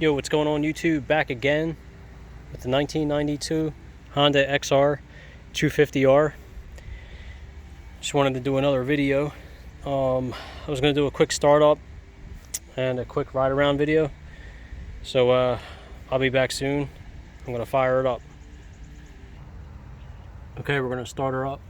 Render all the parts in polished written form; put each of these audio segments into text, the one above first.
Yo, what's going on YouTube? Back again with the 1992 Honda XR250R. Just wanted to do another video. I was going to do a quick startup and a quick ride around video. So I'll be back soon. I'm going to fire it up. Okay, we're going to start her up.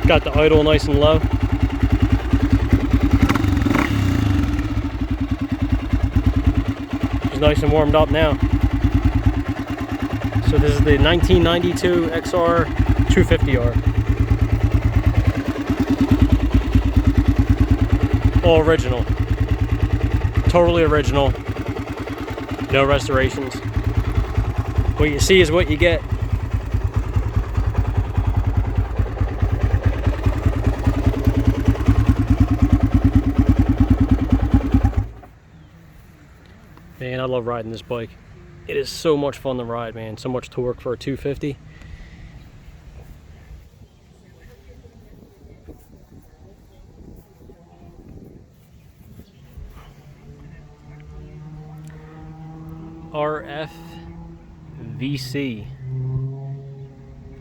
got the idle nice and low. It's nice and warmed up now. So this is the 1992 XR250R. All original. Totally original. No restorations. What you see is what you get. Man, I love riding this bike. It is so much fun to ride, man. So much torque for a 250. RFVC.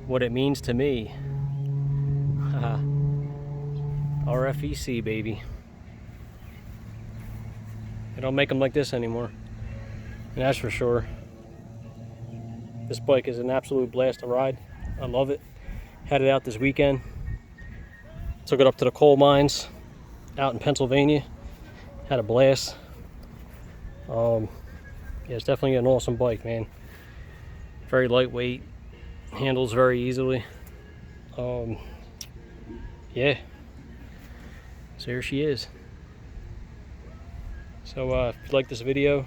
What it means to me. RFVC, baby. They don't make them like this anymore. And that's for sure. This bike is an absolute blast to ride. I love it. Had it out this weekend. Took it up to the coal mines out in Pennsylvania. Had a blast. Yeah, it's definitely an awesome bike, man. Very lightweight. Handles very easily. Yeah. So here she is. So if you like this video,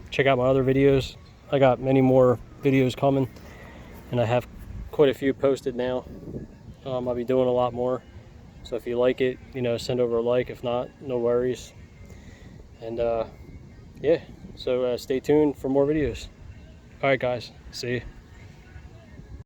check out my other videos. I got many more videos coming, and I have quite a few posted now. I'll be doing a lot more. So if you like it, you know, send over a like. If not, no worries. And yeah, so stay tuned for more videos. All right, guys. See you.